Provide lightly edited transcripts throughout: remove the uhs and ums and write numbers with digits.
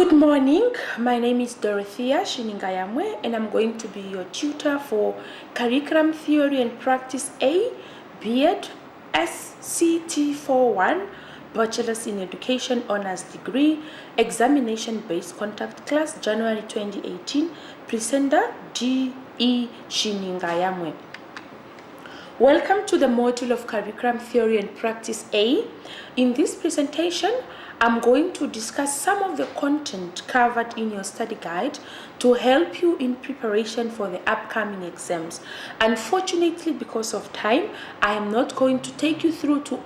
Good morning, my name is Dorothea Shiningayamwe and I'm going to be your tutor for Curriculum Theory and Practice A, B.Ed, SCT41, Bachelor's in Education Honours Degree, Examination-Based Contact Class, January 2018, Presenter G.E. Shiningayamwe. Welcome to the module of Curriculum Theory and Practice A. In this presentation, I'm going to discuss some of the content covered in your study guide to help you in preparation for the upcoming exams. Unfortunately, because of time, I am not going to take you through to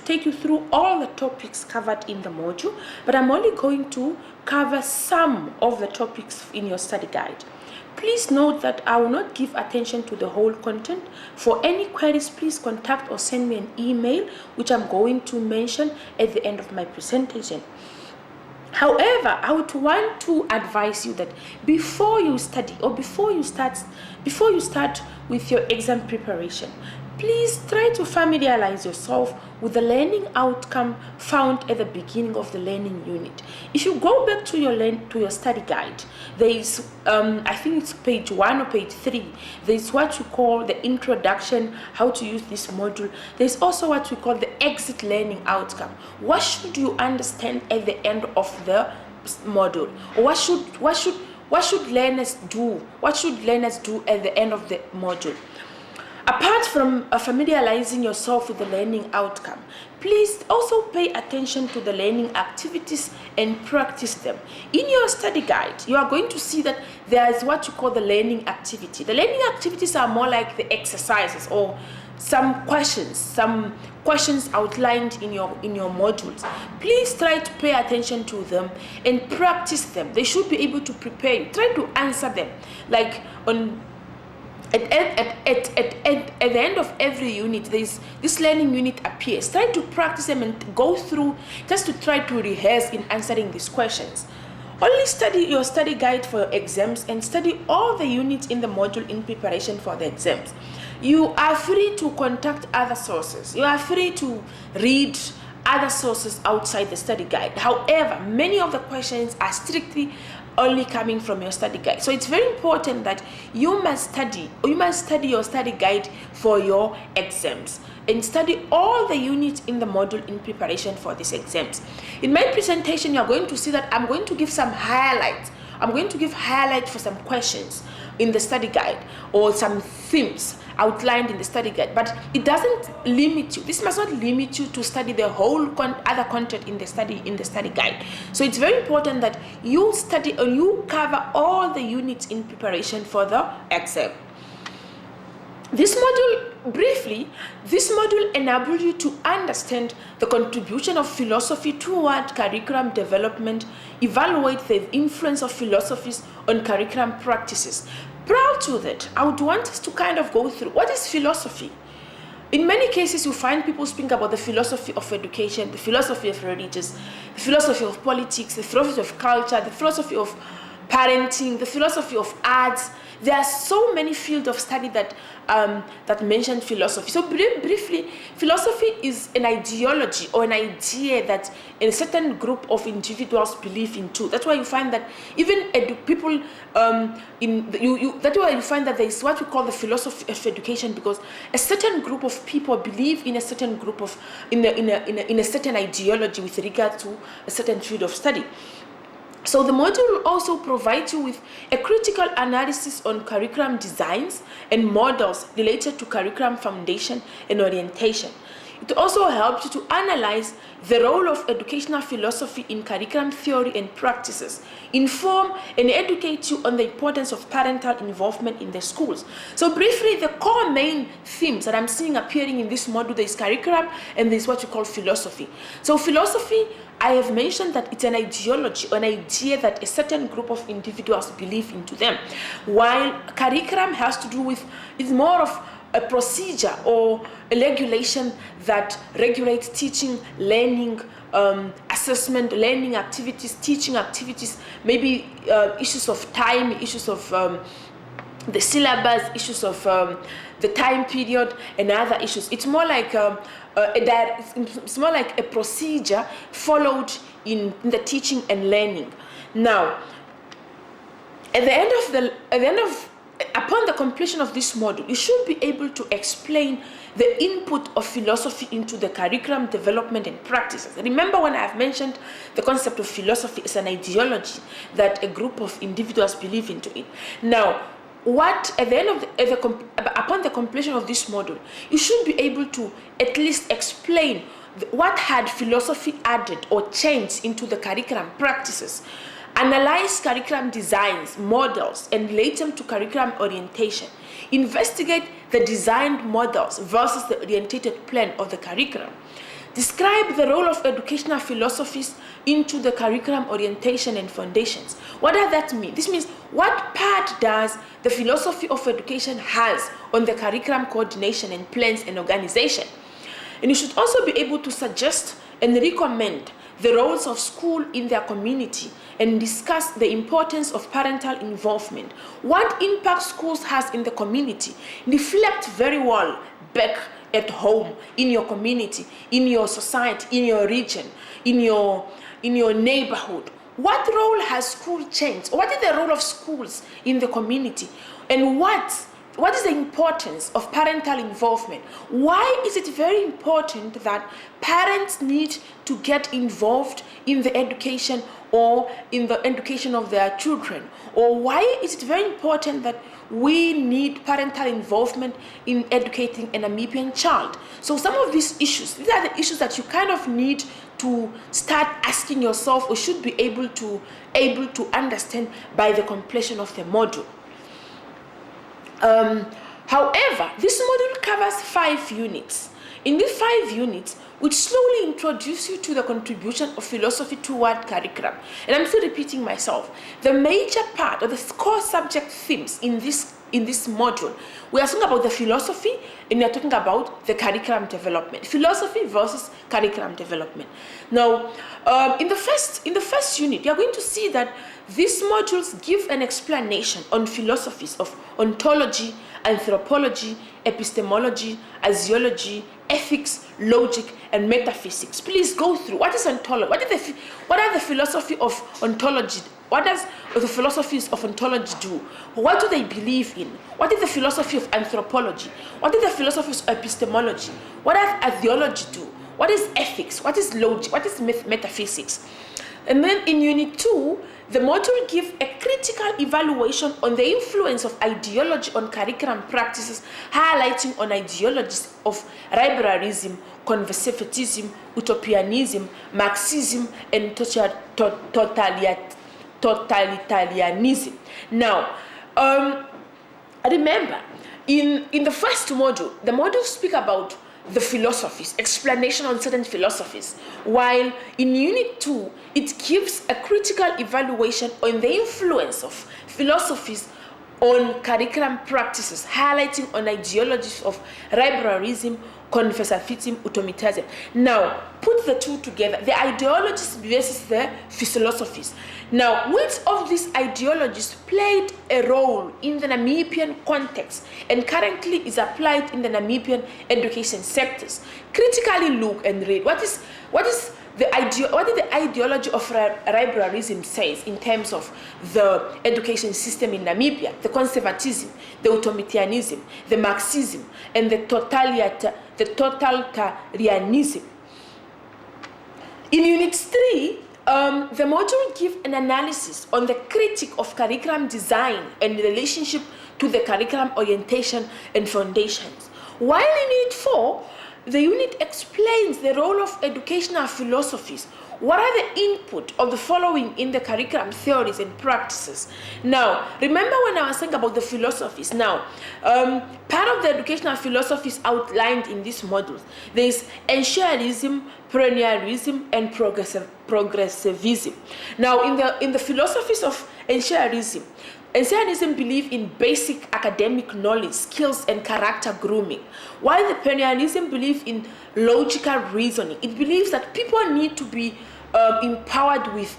take you through all the topics covered in the module, but I'm only going to cover some of the topics in your study guide. Please note that I will not give attention to the whole content. For any queries, please contact or send me an email, which I'm going to mention at the end of my presentation. However, I would want to advise you that before you study or before you start with your exam preparation, please try to familiarize yourself with the learning outcome found at the beginning of the learning unit. If you go back to your study guide, there is, I think it's page 1 or page 3, there is what you call the introduction, how to use this module. There's also what we call the exit learning outcome. What should you understand at the end of the module? Or what should learners do? What should learners do at the end of the module? Apart from familiarizing yourself with the learning outcome, please also pay attention to the learning activities and practice them. In your study guide, you are going to see that there is what you call the learning activity. The learning activities are more like the exercises or some questions outlined in your modules. Please try to pay attention to them and practice them. They should be able to prepare you. Try to answer them. Like at the end of every unit, this learning unit appears. Try to practice them and go through just to try to rehearse in answering these questions. Only study your study guide for your exams and study all the units in the module in preparation for the exams. You are free to contact other sources. You are free to read other sources outside the study guide. However, many of the questions are strictly only coming from your study guide. So it's very important that you must study your study guide for your exams and study all the units in the module in preparation for these exams. In my presentation, you are going to see that I'm going to give some highlights. I'm going to give highlights for some questions in the study guide or some themes outlined in the study guide, but it doesn't limit you. This must not limit you to study the whole other content in the study guide. So it's very important that you study and you cover all the units in preparation for the exam. This module enables you to understand the contribution of philosophy toward curriculum development, evaluate the influence of philosophies on curriculum practices. Prior to that, I would want us to kind of go through what is philosophy. In many cases, you find people speaking about the philosophy of education, the philosophy of religions, the philosophy of politics, the philosophy of culture, the philosophy of parenting, the philosophy of arts. There are so many fields of study that mention philosophy. So briefly, philosophy is an ideology or an idea that a certain group of individuals believe in too. That's why you find that even people that's why you find that there is what we call the philosophy of education, because a certain group of people believe in a certain group of in a certain ideology with regard to a certain field of study. So the module will also provide you with a critical analysis on curriculum designs and models related to curriculum foundation and orientation. It also helps you to analyze the role of educational philosophy in curriculum theory and practices, inform and educate you on the importance of parental involvement in the schools. So briefly, the core main themes that I'm seeing appearing in this module, there is curriculum and there is what you call philosophy. So philosophy, I have mentioned that it's an ideology, an idea that a certain group of individuals believe into them, while curriculum has to do with, it's more of a procedure or a regulation that regulates teaching, learning, assessment, learning activities, teaching activities, maybe issues of time, issues of the syllabus, issues of the time period, and other issues. It's more like it's more like a procedure followed in the teaching and learning. Now, upon the completion of this module, you should be able to explain the input of philosophy into the curriculum development and practices. Remember when I have mentioned the concept of philosophy is an ideology that a group of individuals believe into it. Now, upon the completion of this module, you should be able to at least explain what had philosophy added or changed into the curriculum practices. Analyze curriculum designs, models, and relate them to curriculum orientation. Investigate the designed models versus the orientated plan of the curriculum. Describe the role of educational philosophies into the curriculum orientation and foundations. What does that mean? This means what part does the philosophy of education has on the curriculum coordination and plans and organization? And you should also be able to suggest and recommend the roles of school in their community and discuss the importance of parental involvement. What impact schools has in the community? Reflect very well back at home, in your community, in your society, in your region, in your neighborhood. What role has school changed? What is the role of schools in the community? And what is the importance of parental involvement? Why is it very important that parents need to get involved in the education or in the education of their children? Or why is it very important that we need parental involvement in educating a Namibian child? So some of these issues, these are the issues that you kind of need to start asking yourself or should be able to understand by the completion of the module. However, this module covers 5 units. In these 5 units, which slowly introduce you to the contribution of philosophy toward curriculum. And I'm still repeating myself. The major part of the core subject themes in this module, we are talking about the philosophy and we are talking about the curriculum development. Philosophy versus curriculum development. Now, in the first unit, you are going to see that these modules give an explanation on philosophies of ontology, anthropology, epistemology, axiology, ethics, logic, and metaphysics. Please go through. What is ontology? What are the philosophy of ontology? What does the philosophies of ontology do? What do they believe in? What is the philosophy of anthropology? What is the philosophies of epistemology? What does axiology do? What is ethics? What is logic? What is metaphysics? And then in Unit 2, the module gives a critical evaluation on the influence of ideology on curriculum practices, highlighting on ideologies of liberalism, conservatism, utopianism, Marxism, and totalitarianism. Now, remember, in the first module, the modules speak about the philosophies, explanation on certain philosophies, while in Unit 2, it gives a critical evaluation on the influence of philosophies on curriculum practices, highlighting on ideologies of liberalism, conservatism, utopianism. Now, put the two together, the ideologies versus the philosophies. Now, which of these ideologies played a role in the Namibian context and currently is applied in the Namibian education sectors? Critically look and read what the ideology of liberalism says in terms of the education system in Namibia, the conservatism, the utopianism, the Marxism, and the totalitarianism. In Unit 3, the module gives an analysis on the critique of curriculum design and relationship to the curriculum orientation and foundations. While in Unit 4, the unit explains the role of educational philosophies. What are the input of the following in the curriculum theories and practices? Now, remember when I was saying about the philosophies? Now, part of the educational philosophies outlined in this module, there is ancientalism, perennialism, and progressivism. Now, in the philosophies of ancientalism believe in basic academic knowledge, skills, and character grooming, while the perennialism believe in logical reasoning. It believes that people need to be empowered with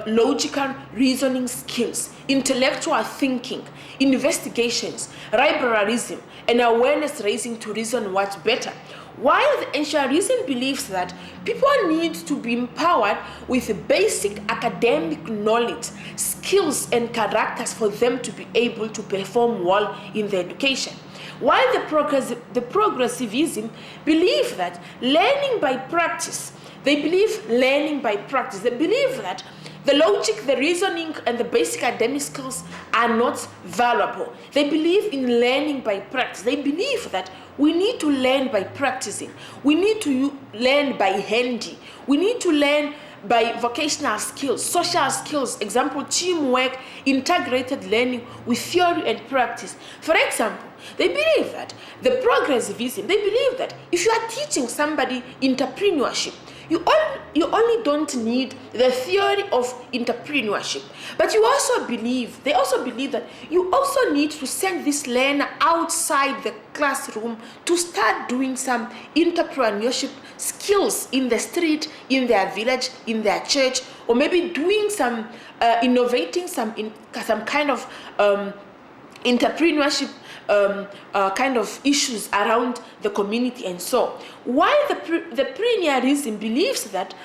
logical reasoning skills, intellectual thinking, investigations, librarianism, and awareness raising to reason what's better. While the anciarism believes that people need to be empowered with basic academic knowledge, skills, and characters for them to be able to perform well in their education. While the progressivism believe that learning by practice, they believe that the logic, the reasoning, and the basic academic skills are not valuable. They believe in learning by practice. They believe that we need to learn by practicing. We need to learn by handy. We need to learn by vocational skills, social skills, example, teamwork, integrated learning with theory and practice. For example, they believe that the progressivism, they believe that if you are teaching somebody entrepreneurship, you only don't need the theory of entrepreneurship, but they also believe that you also need to send this learner outside the classroom to start doing some entrepreneurship skills in the street, in their village, in their church, or maybe doing some innovating some kind of entrepreneurship kind of issues around the community and so. While the premierism believes that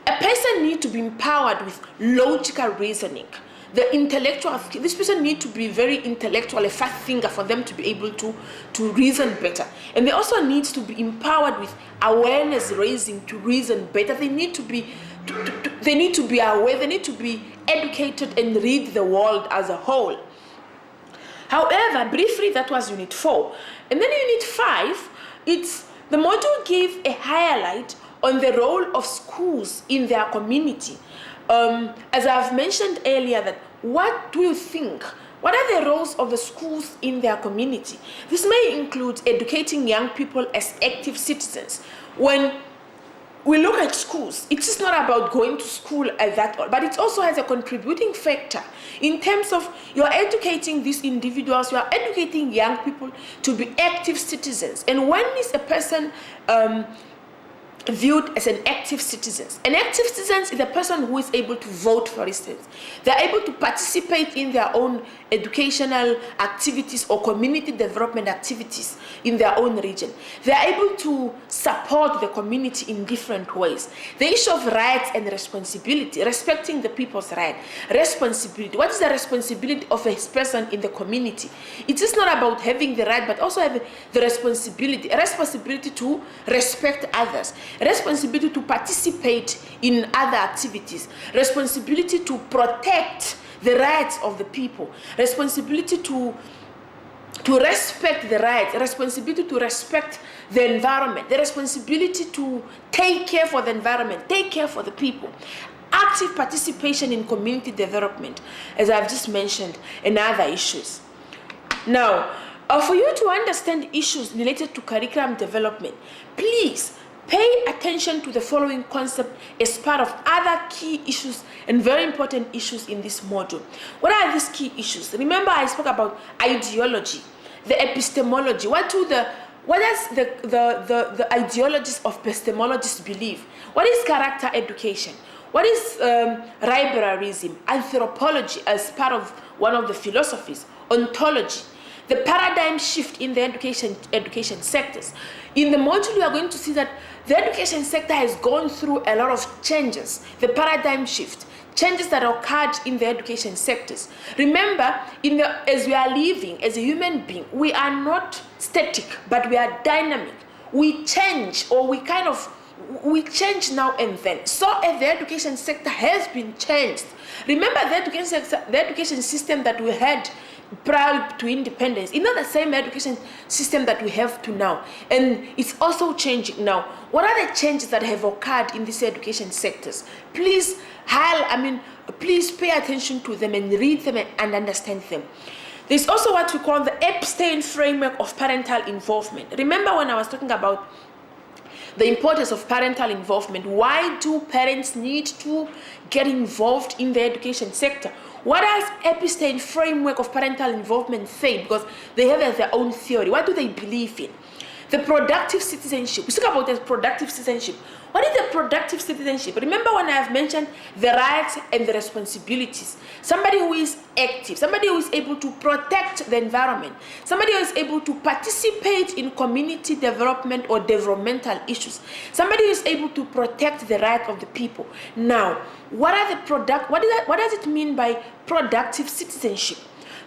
a person needs to be empowered with logical reasoning, the intellectual, this person needs to be very intellectual, a fast thinker for them to be able to reason better. And they also need to be empowered with awareness raising to reason better. They need to be they need to be aware, they need to be educated and read the world as a whole. However, briefly, that was Unit 4. And then Unit 5, the module gave a highlight on the role of schools in their community. As I've mentioned earlier, that what do you think? What are the roles of the schools in their community? This may include educating young people as active citizens. When we look at schools, it is not about going to school at that all, but it also has a contributing factor in terms of you're educating these individuals, you are educating young people to be active citizens. And when is a person viewed as an active citizen? An active citizen is a person who is able to vote, for instance. They're able to participate in their own educational activities or community development activities in their own region. They're able to support the community in different ways. The issue of rights and responsibility, respecting the people's right. Responsibility. What is the responsibility of a person in the community? It is not about having the right, but also having the responsibility. A responsibility to respect others. Responsibility to participate in other activities, responsibility to protect the rights of the people, responsibility to respect the rights, responsibility to respect the environment, the responsibility to take care for the environment, take care for the people, active participation in community development, as I've just mentioned, and other issues. Now, for you to understand issues related to curriculum development, please pay attention to the following concept as part of other key issues and very important issues in this module. What are these key issues? Remember, I spoke about ideology, the epistemology. What does the ideologies of epistemologists believe? What is character education? What is librarianism, anthropology as part of one of the philosophies, ontology, the paradigm shift in the education sectors. In the module, we are going to see that the education sector has gone through a lot of changes, the paradigm shift, changes that occurred in the education sectors. Remember, as we are living as a human being, we are not static, but we are dynamic. We change, or we change now and then. So as the education sector has been changed. Remember, the education system that we had prior to independence, it's not the same education system that we have to now, and it's also changing now. What are the changes that have occurred in these education sectors? Please pay attention to them and read them and understand them. There's also what we call the Epstein framework of parental involvement. Remember when I was talking about the importance of parental involvement? Why do parents need to get involved in the education sector? What does Epstein framework of parental involvement say? Because they have their own theory. What do they believe in? The productive citizenship. We talk about the productive citizenship. What is the productive citizenship? Remember when I have mentioned the rights and the responsibilities. Somebody who is active, somebody who is able to protect the environment, somebody who is able to participate in community development or developmental issues, somebody who is able to protect the right of the people. Now, what does it mean by productive citizenship?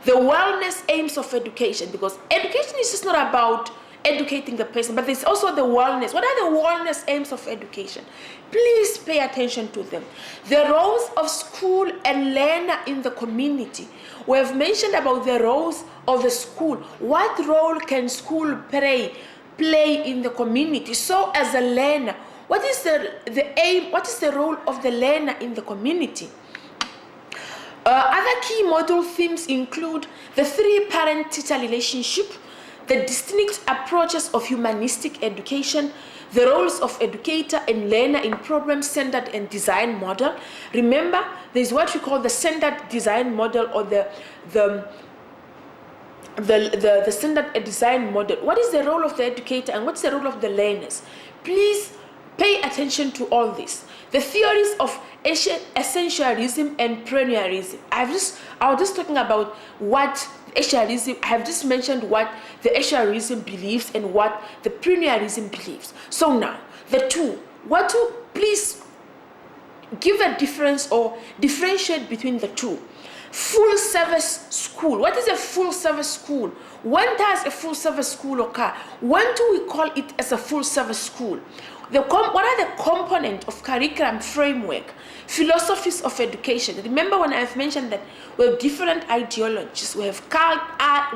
The wellness aims of education, because education is just not about educating the person, but there's also the wellness. What are the wellness aims of education? Please pay attention to them. The roles of school and learner in the community. We have mentioned about the roles of the school. What role can school play in the community? So as a learner, what is the aim? What is the role of the learner in the community? Other key model themes include the three parent-teacher relationship, the distinct approaches of humanistic education, the roles of educator and learner in problem-centered and design model. Remember, there's what we call the standard design model, or the standard design model. What is the role of the educator and what's the role of the learners? Please pay attention to all this. The theories of essentialism and premierism. I was just talking about what essentialism. I have just mentioned what the essentialism believes and what the premierism believes. So now, the two. What to please give a difference or differentiate between the two. Full service school. What is a full service school? When does a full service school occur? When do we call it as a full service school? What are the components of curriculum framework, philosophies of education? Remember when I've mentioned that we have different ideologies. We have art,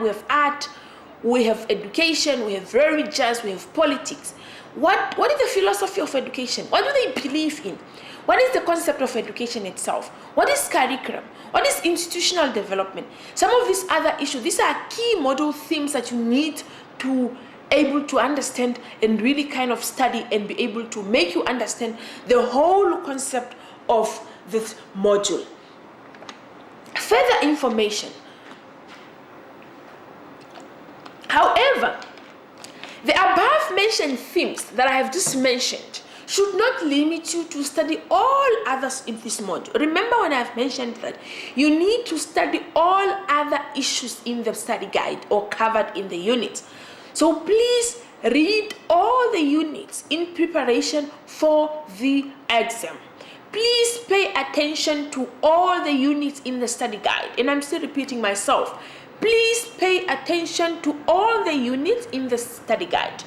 we have education, we have religious, we have politics. What is the philosophy of education? What do they believe in? What is the concept of education itself? What is curriculum? What is institutional development? Some of these other issues, these are key model themes that you need to able to understand and really kind of study and be able to make you understand the whole concept of this module. Further information. However, the above mentioned themes that I have just mentioned should not limit you to study all others in this module. Remember when I've mentioned that you need to study all other issues in the study guide or covered in the unit. So please read all the units in preparation for the exam. Please pay attention to all the units in the study guide. And I'm still repeating myself. Please pay attention to all the units in the study guide.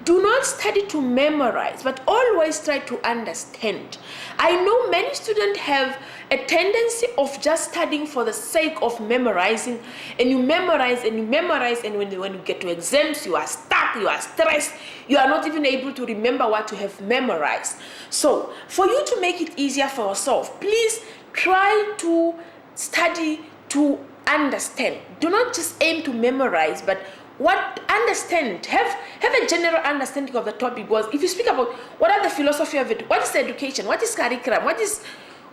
Do not study to memorize, but always try to understand. I know many students have a tendency of just studying for the sake of memorizing, and you memorize, and when you get to exams, you are stuck, you are stressed, you are not even able to remember what you have memorized. So, for you to make it easier for yourself, please try to study to understand. Do not just aim to memorize, but understand, have a general understanding of the topic. Because if you speak about what are the philosophy of it, what is the education, what is curriculum, what is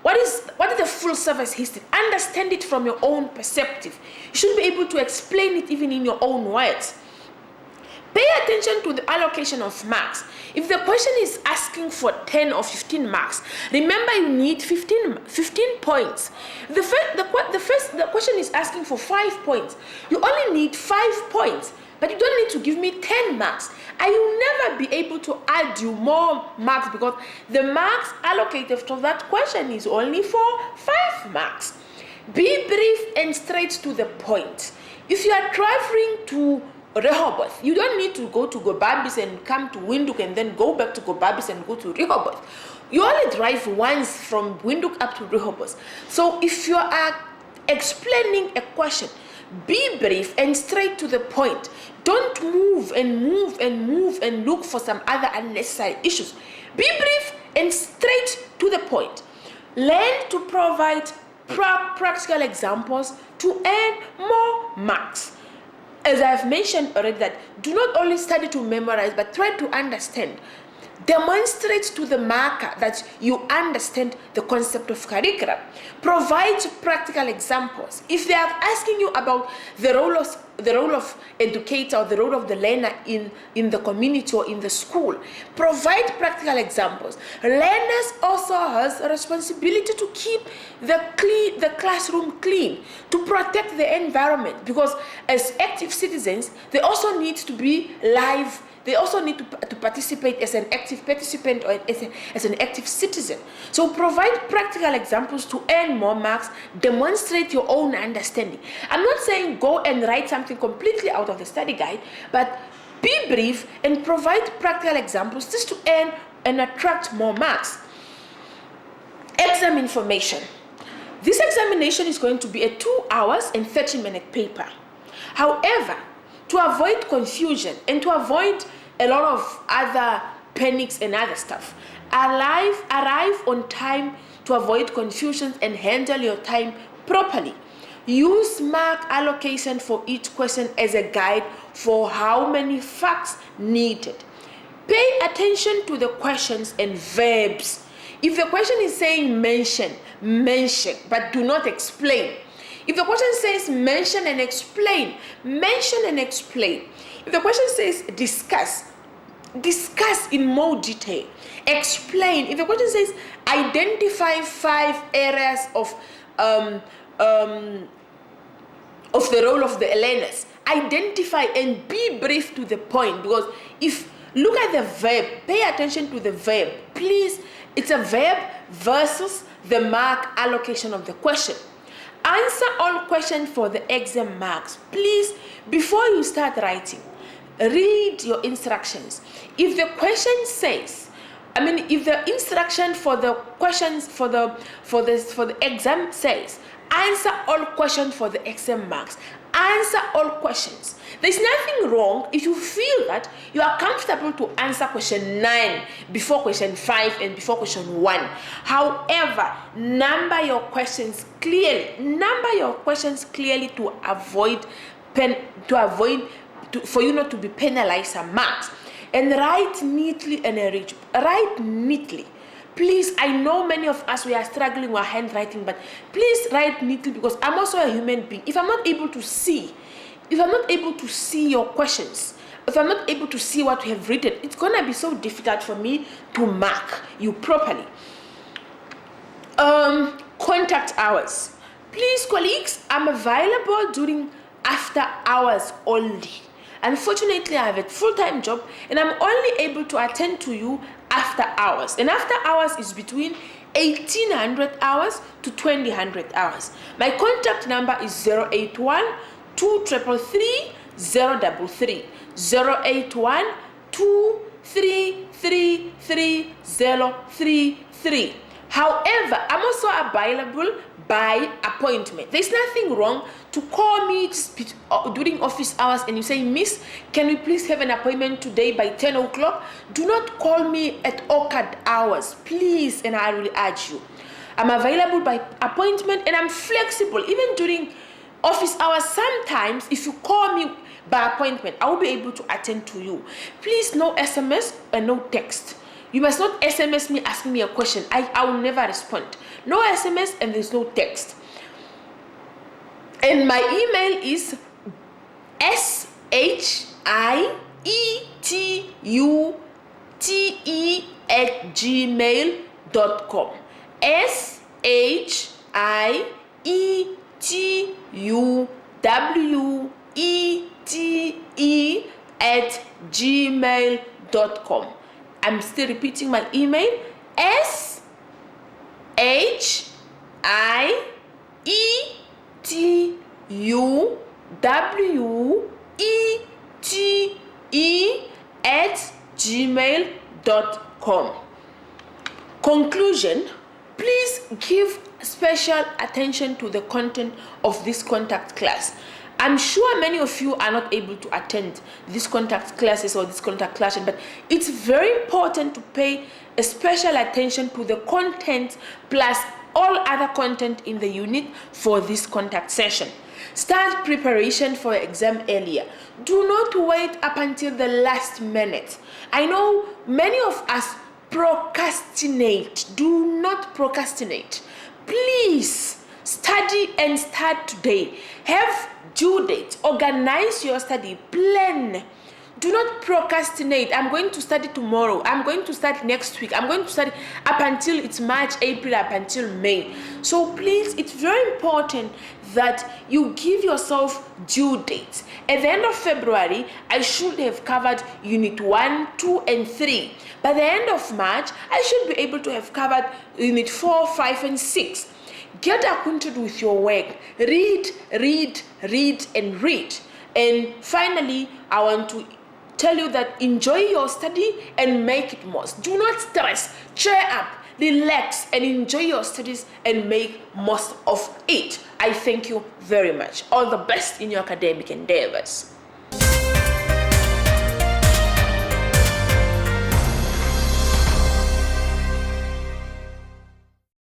the full service history, understand it from your own perspective. You should be able to explain it even in your own words. Pay attention to the allocation of marks. If the question is asking for 10 or 15 marks, remember you need 15 points. The question is asking for 5 points. You only need 5 points, but you don't need to give me 10 marks. I will never be able to add you more marks because the marks allocated to that question is only for 5 marks. Be brief and straight to the point. If you are traveling to Rehoboth, you don't need to go to Gobabis and come to Windhoek and then go back to Gobabis and go to Rehoboth. You only drive once from Windhoek up to Rehoboth. So if you are explaining a question, be brief and straight to the point. Don't move and look for some other unnecessary issues. Be brief and straight to the point. Learn to provide practical examples to earn more marks. As I've mentioned already, that do not only study to memorize, but try to understand. Demonstrate to the marker that you understand the concept of curriculum. Provide practical examples. If they are asking you about the role of educator or the role of the learner in the community or in the school, provide practical examples. Learners also has a responsibility to keep the classroom clean, to protect the environment, because as active citizens, they also need to be live. They also need to participate as an active participant or as an active citizen. So provide practical examples to earn more marks, demonstrate your own understanding. I'm not saying go and write something completely out of the study guide, but be brief and provide practical examples just to earn and attract more marks. Exam information. This examination is going to be a 2 hours and 30-minute paper. However, to avoid confusion and to avoid a lot of other panics and other stuff, arrive on time to avoid confusions and handle your time properly. Use mark allocation for each question as a guide for how many facts needed. Pay attention to the questions and verbs. If the question is saying mention, but do not explain. If the question says mention and explain, mention and explain. If the question says discuss, discuss in more detail. Explain. If the question says identify 5 areas of the role of the learners, identify and be brief to the point. Because if look at the verb, pay attention to the verb. Please, it's a verb versus the mark allocation of the question. Answer all questions for the exam marks. Please, before you start writing, read your instructions. If the question says, if the instruction for the questions for the exam says, answer all questions for the exam marks. Answer all questions. There's nothing wrong if you feel that you are comfortable to answer question 9 before question 5 and before question 1. However, number your questions clearly. Number your questions clearly to avoid for you not to be penalized and marked. And write neatly and enrich. Write neatly. Please, I know many of us, we are struggling with handwriting, but please write neatly, because I'm also a human being. If I'm not able to see your questions, if I'm not able to see what you have written, it's going to be so difficult for me to mark you properly. Contact hours. Please, colleagues, I'm available during after hours only. Unfortunately, I have a full-time job and I'm only able to attend to you after hours. And after hours is between 1800 hours to 2000 hours. My contact number is 081 2333 033 081 2333 033. However, I'm also available by appointment. There's nothing wrong to call me during office hours and you say, Miss, can we please have an appointment today by 10 o'clock? Do not call me at awkward hours, please, and I really urge you. I'm available by appointment and I'm flexible, even during office hours. Sometimes, if you call me by appointment, I will be able to attend to you. Please, no SMS and no text. You must not SMS me asking me a question. I will never respond. No SMS and there's no text. And my email is shitute@gmail.com. shitutete@gmail.com. I'm still repeating my email, shitutete@gmail.com. Conclusion, please give special attention to the content of this contact class. I'm sure many of you are not able to attend these contact classes or this contact class, but it's very important to pay a special attention to the content plus all other content in the unit for this contact session. Start preparation for exam earlier. Do not wait up until the last minute. I know many of us procrastinate. Do not procrastinate. Please study and start today. Have due dates. Organize your study. Plan. Do not procrastinate. I'm going to study tomorrow. I'm going to start next week. I'm going to study up until it's March, April, up until May. So please, it's very important that you give yourself due dates. At the end of February, I should have covered Unit 1, 2, and 3. By the end of March, I should be able to have covered Unit 4, 5, and 6. Get acquainted with your work. Read, read, read, and read. And finally, I want to tell you that enjoy your study and make it most. Do not stress. Cheer up, relax, and enjoy your studies and make most of it. I thank you very much. All the best in your academic endeavors.